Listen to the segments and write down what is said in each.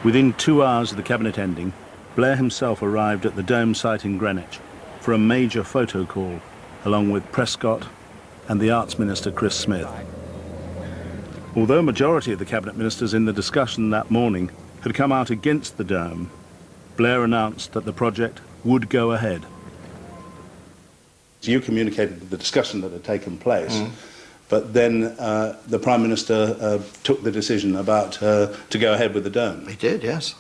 Within 2 hours of the cabinet ending, Blair himself arrived at the Dome site in Greenwich for a major photo call, along with Prescott and the Arts Minister Chris Smith. Although a majority of the cabinet ministers in the discussion that morning had come out against the Dome, Blair announced that the project would go ahead. You communicated the discussion that had taken place, but then the Prime Minister took the decision about to go ahead with the Dome. He did, yes.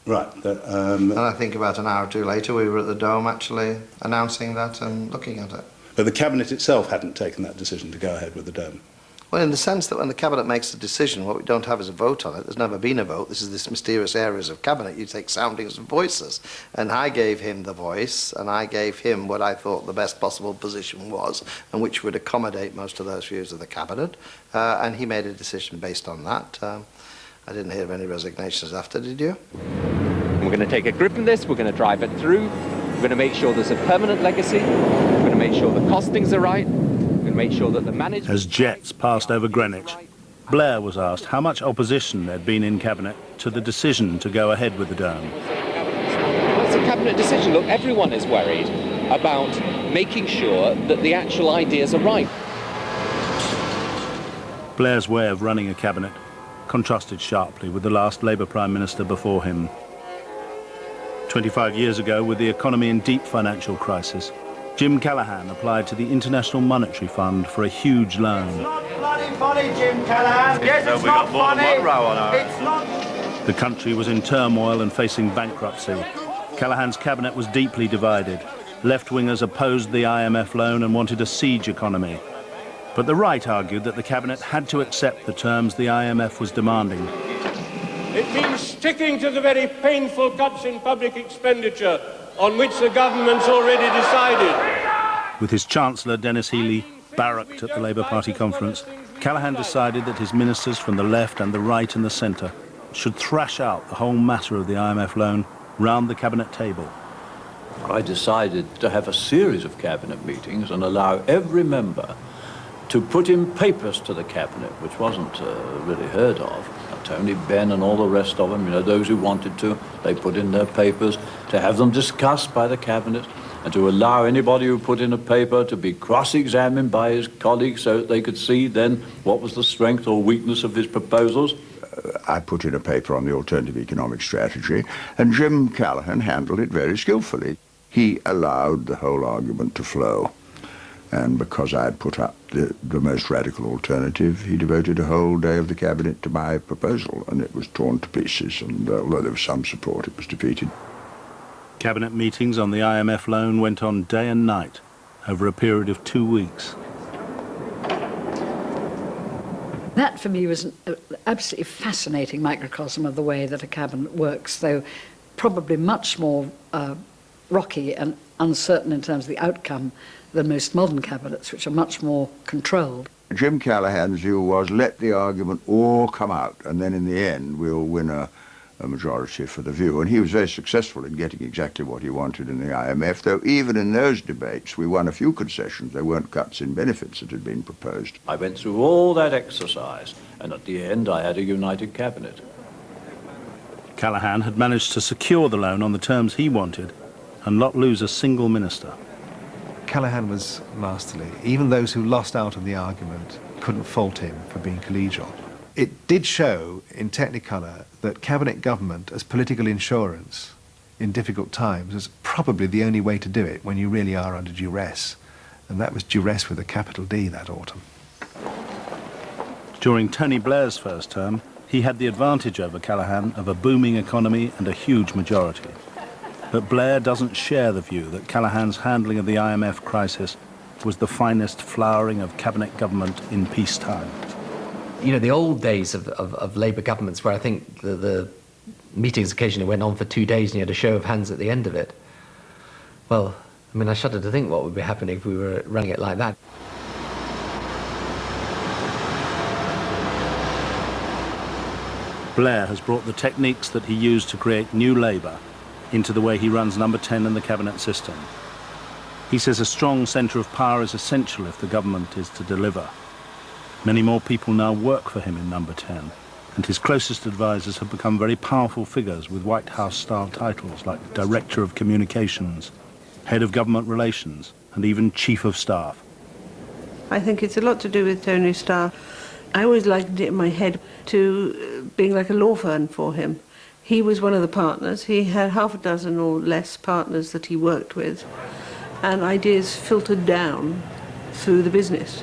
Right. And I think about an hour or two later we were at the Dome actually announcing that and looking at it. But the Cabinet itself hadn't taken that decision to go ahead with the Dome. Well, in the sense that when the Cabinet makes a decision, what we don't have is a vote on it. There's never been a vote. This is this mysterious areas of Cabinet. You take soundings and voices. And I gave him the voice, and I gave him what I thought the best possible position was, and which would accommodate most of those views of the Cabinet. And he made a decision based on that. I didn't hear of any resignations after, did you? We're going to take a grip on this. We're going to drive it through. We're going to make sure there's a permanent legacy. We're going to make sure the costings are right. We're going to make sure that the management... As jets passed over Greenwich, Blair was asked how much opposition there'd been in Cabinet to the decision to go ahead with the Dome. It's a Cabinet decision. Look, everyone is worried about making sure that the actual ideas are right. Blair's way of running a Cabinet contrasted sharply with the last Labour Prime Minister before him. 25 years ago, with the economy in deep financial crisis, Jim Callaghan applied to the International Monetary Fund for a huge loan. It's not bloody funny, Jim Callaghan. Yes, it's not funny. It's not. The country was in turmoil and facing bankruptcy. Callaghan's cabinet was deeply divided. Left-wingers opposed the IMF loan and wanted a siege economy. But the right argued that the cabinet had to accept the terms the IMF was demanding. It means sticking to the very painful cuts in public expenditure on which the government's already decided. With his Chancellor, Dennis Healey, barracked at the Labour Party conference, Callaghan decided that his ministers from the left and the right and the centre should thrash out the whole matter of the IMF loan round the cabinet table. I decided to have a series of cabinet meetings and allow every member to put in papers to the cabinet, which wasn't really heard of. Tony Benn and all the rest of them, you know, those who wanted to, they put in their papers, to have them discussed by the cabinet, and to allow anybody who put in a paper to be cross-examined by his colleagues so that they could see then what was the strength or weakness of his proposals. I put in a paper on the alternative economic strategy, and Jim Callaghan handled it very skillfully. He allowed the whole argument to flow. And because I had put up the most radical alternative, he devoted a whole day of the cabinet to my proposal, and it was torn to pieces, and although there was some support, it was defeated. Cabinet meetings on the IMF loan went on day and night over a period of 2 weeks. That, for me, was an absolutely fascinating microcosm of the way that a cabinet works, though probably much more rocky and uncertain in terms of the outcome than most modern cabinets, which are much more controlled. Jim Callaghan's view was, let the argument all come out, and then in the end we'll win a majority for the view. And he was very successful in getting exactly what he wanted in the IMF, though even in those debates we won a few concessions. There weren't cuts in benefits that had been proposed. I went through all that exercise, and at the end I had a united cabinet. Callaghan had managed to secure the loan on the terms he wanted and not lose a single minister. Callaghan was masterly. Even those who lost out on the argument couldn't fault him for being collegial. It did show in Technicolor that cabinet government as political insurance in difficult times is probably the only way to do it when you really are under duress. And that was duress with a capital D that autumn. During Tony Blair's first term, he had the advantage over Callaghan of a booming economy and a huge majority. But Blair doesn't share the view that Callaghan's handling of the IMF crisis was the finest flowering of cabinet government in peacetime. You know, the old days of Labour governments where I think the meetings occasionally went on for 2 days and you had a show of hands at the end of it. Well, I mean, I shudder to think what would be happening if we were running it like that. Blair has brought the techniques that he used to create New Labour into the way he runs number 10 in the cabinet system. He says a strong centre of power is essential if the government is to deliver. Many more people now work for him in number 10. and his closest advisers have become very powerful figures with White House-style titles like Director of Communications, Head of Government Relations, and even Chief of Staff. I think it's a lot to do with Tony's style. I always likened it in my head to being like a law firm for him. He was one of the partners. He had half a dozen or less partners that he worked with, and ideas filtered down through the business.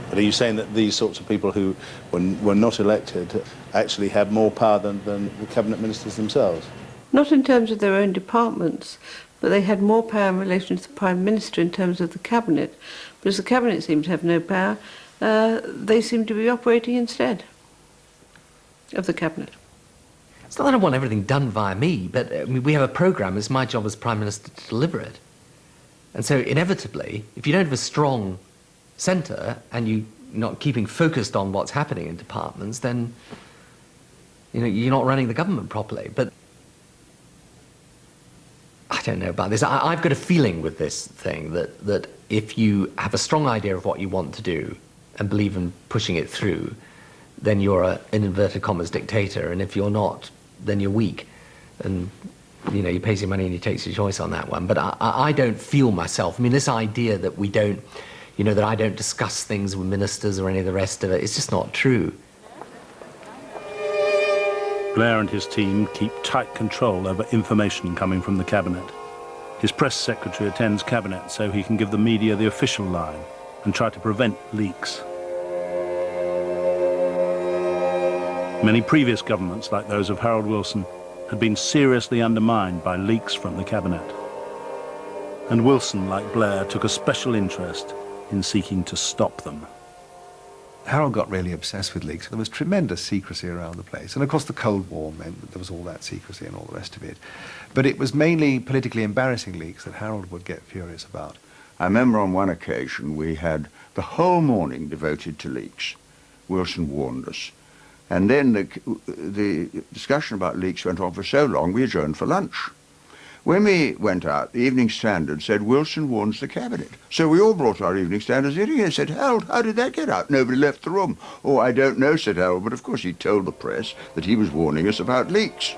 But are you saying that these sorts of people who were not elected actually had more power than the cabinet ministers themselves? Not in terms of their own departments, but they had more power in relation to the Prime Minister in terms of the cabinet. But as the cabinet seemed to have no power, they seemed to be operating instead of the cabinet. It's not that I want everything done via me, but I mean, we have a programme. It's my job as Prime Minister to deliver it. And so inevitably, if you don't have a strong centre and you're not keeping focused on what's happening in departments, then you're not running the government properly. But I don't know about this. I've got a feeling with this thing that if you have a strong idea of what you want to do and believe in pushing it through, then you're in inverted commas, dictator. And if you're not, then you're weak. And, he pays your money and he takes your choice on that one. But I don't feel myself. I mean, this idea that we don't, that I don't discuss things with ministers or any of the rest of it, it's just not true. Blair and his team keep tight control over information coming from the cabinet. His press secretary attends cabinet so he can give the media the official line and try to prevent leaks. Many previous governments, like those of Harold Wilson, had been seriously undermined by leaks from the cabinet. And Wilson, like Blair, took a special interest in seeking to stop them. Harold got really obsessed with leaks. There was tremendous secrecy around the place. And of course the Cold War meant that there was all that secrecy and all the rest of it. But it was mainly politically embarrassing leaks that Harold would get furious about. I remember on one occasion we had the whole morning devoted to leaks. Wilson warned us. And then the discussion about leaks went on for so long we adjourned for lunch. When we went out, the Evening Standard said Wilson warns the cabinet. So we all brought our Evening Standards in and said, Harold, how did that get out? Nobody left the room. Oh, I don't know, said Harold, but of course he told the press that he was warning us about leaks.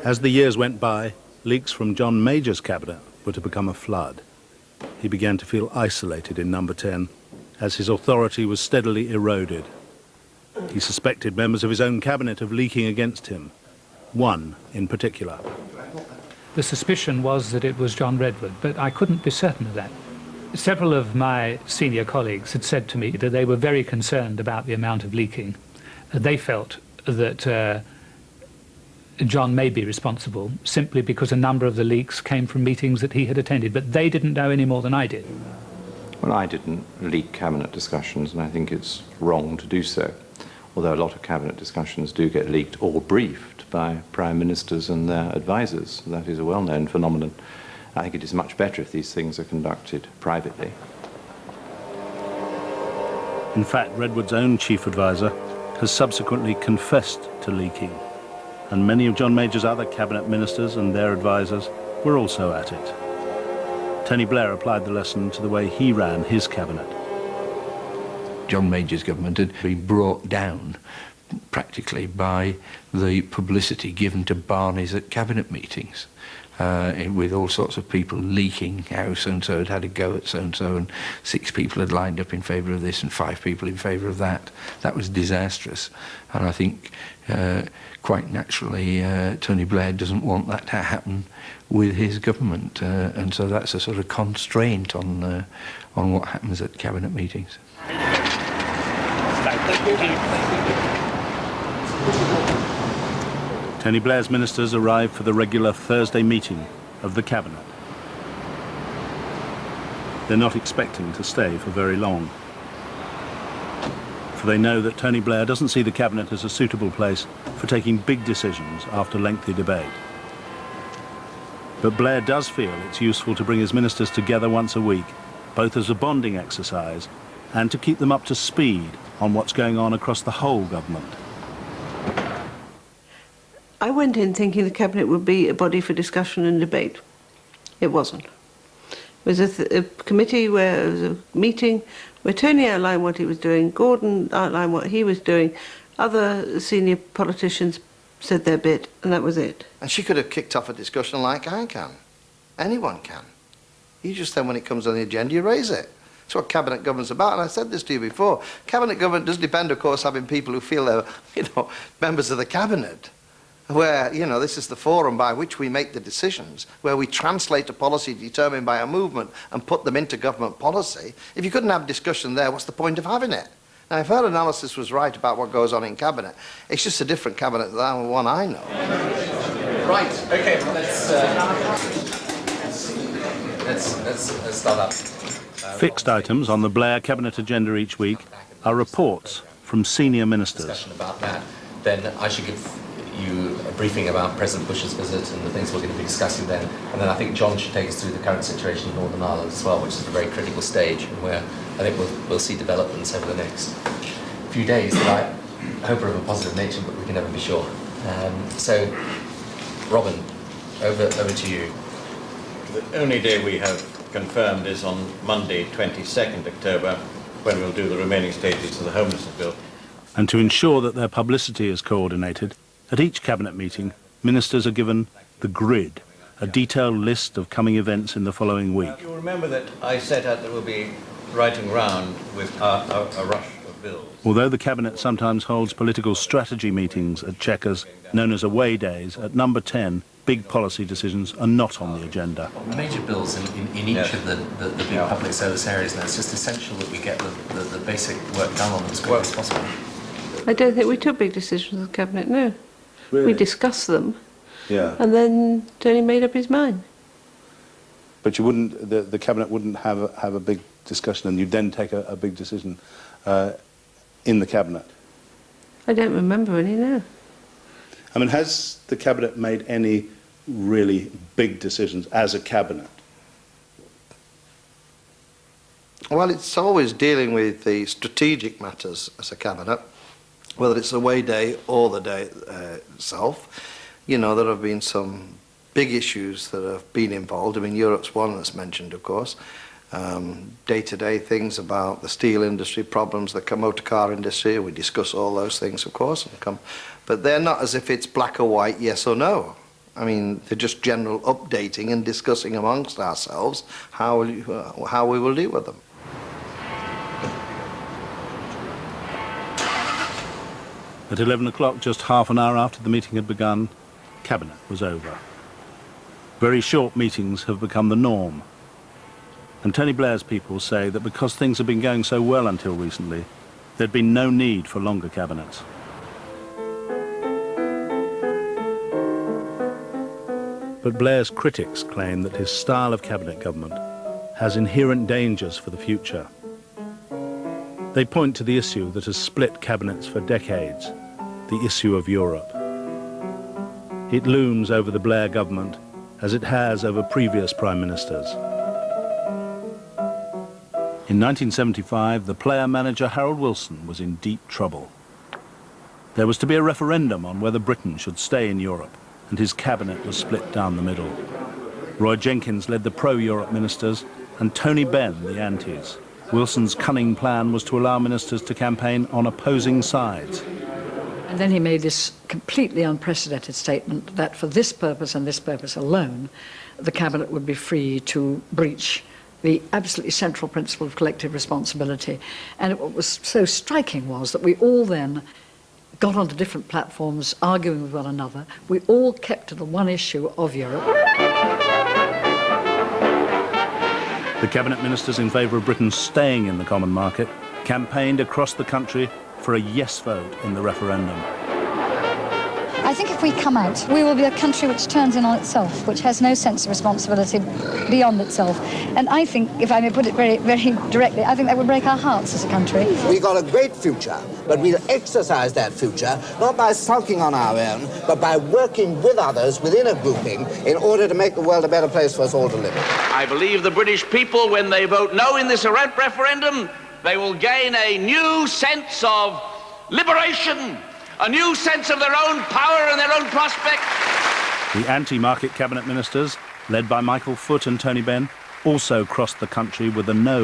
As the years went by, leaks from John Major's cabinet were to become a flood. He began to feel isolated in Number 10 as his authority was steadily eroded. He suspected members of his own cabinet of leaking against him, one in particular. The suspicion was that it was John Redwood, but I couldn't be certain of that. Several of my senior colleagues had said to me that they were very concerned about the amount of leaking. They felt that John may be responsible simply because a number of the leaks came from meetings that he had attended, but they didn't know any more than I did. Well, I didn't leak cabinet discussions, and I think it's wrong to do so. Although a lot of cabinet discussions do get leaked or briefed by prime ministers and their advisers. That is a well-known phenomenon. I think it is much better if these things are conducted privately. In fact, Redwood's own chief advisor has subsequently confessed to leaking, and many of John Major's other cabinet ministers and their advisers were also at it. Tony Blair applied the lesson to the way he ran his cabinet. John Major's government had been brought down practically by the publicity given to Barneys at cabinet meetings, with all sorts of people leaking how so-and-so had had a go at so-and-so, and 6 people had lined up in favour of this and 5 people in favour of that. That was disastrous, and I think quite naturally Tony Blair doesn't want that to happen with his government, and so that's a sort of constraint on what happens at cabinet meetings. Tony Blair's ministers arrived for the regular Thursday meeting of the cabinet. They're not expecting to stay for very long, for they know that Tony Blair doesn't see the cabinet as a suitable place for taking big decisions after lengthy debate. But Blair does feel it's useful to bring his ministers together once a week, both as a bonding exercise and to keep them up to speed on what's going on across the whole government. I went in thinking the cabinet would be a body for discussion and debate. It wasn't. It was a committee where it was a meeting where Tony outlined what he was doing, Gordon outlined what he was doing, other senior politicians said their bit, and that was it. And she could have kicked off a discussion like I can. Anyone can. You just then, when it comes on the agenda, you raise it. That's what cabinet government's about, and I said this to you before. Cabinet government does depend, of course, having people who feel they're, members of the cabinet, where, this is the forum by which we make the decisions, where we translate a policy determined by a movement and put them into government policy. If you couldn't have discussion there, what's the point of having it? Now, if her analysis was right about what goes on in cabinet, it's just a different cabinet than the one I know. Right. Okay. Let's start up. Fixed items on the Blair cabinet agenda each week are reports from senior ministers. Discussion about that, then I should give you a briefing about President Bush's visit and the things we're going to be discussing then. And then I think John should take us through the current situation in Northern Ireland as well, which is at a very critical stage and where I think we'll see developments over the next few days that I hope are of a positive nature, but we can never be sure. So, Robin, over to you. The only day we have confirmed is on Monday, 22nd October, when we'll do the remaining stages of the Homelessness Bill. And to ensure that their publicity is coordinated, at each cabinet meeting, ministers are given the grid, a detailed list of coming events in the following week. You'll remember that I set out that we'll be writing round with a rush of bills. Although the cabinet sometimes holds political strategy meetings at Chequers, known as away days, at number 10, big policy decisions are not on the agenda. Major bills in each of the big public service areas, and it's just essential that we get the basic work done on them as quickly as possible. I don't think we took big decisions in the cabinet, no. Really? We discussed them, Yeah. and then Tony made up his mind. But you wouldn't, the cabinet wouldn't have a big discussion and you'd then take a big decision in the cabinet? I don't remember any, no. I mean, has the cabinet made any really big decisions as a cabinet? Well, it's always dealing with the strategic matters as a cabinet, whether it's the away day or the day itself. There have been some big issues that have been involved. I mean, Europe's one that's mentioned, of course. Day-to-day things about the steel industry problems, the motor car industry. We discuss all those things, of course. But they're not as if it's black or white, yes or no. I mean, they're just general updating and discussing amongst ourselves how we will deal with them. At 11 o'clock, just half an hour after the meeting had begun, cabinet was over. Very short meetings have become the norm. And Tony Blair's people say that because things have been going so well until recently, there'd been no need for longer cabinets. But Blair's critics claim that his style of cabinet government has inherent dangers for the future. They point to the issue that has split cabinets for decades, the issue of Europe. It looms over the Blair government as it has over previous prime ministers. In 1975, the player manager Harold Wilson was in deep trouble. There was to be a referendum on whether Britain should stay in Europe, and his cabinet was split down the middle. Roy Jenkins led the pro-Europe ministers, and Tony Benn the antis. Wilson's cunning plan was to allow ministers to campaign on opposing sides. And then he made this completely unprecedented statement that for this purpose and this purpose alone, the cabinet would be free to breach the absolutely central principle of collective responsibility. And what was so striking was that we all then got onto different platforms, arguing with one another. We all kept to the one issue of Europe. The cabinet ministers in favour of Britain staying in the common market campaigned across the country for a yes vote in the referendum. I think if we come out, we will be a country which turns in on itself, which has no sense of responsibility beyond itself. And I think, if I may put it very, very directly, I think that would break our hearts as a country. We've got a great future, but we'll exercise that future not by sulking on our own, but by working with others within a grouping in order to make the world a better place for us all to live in. I believe the British people, when they vote no in this referendum, they will gain a new sense of liberation, a new sense of their own power and their own prospects. The anti-market cabinet ministers, led by Michael Foot and Tony Benn, also crossed the country with a no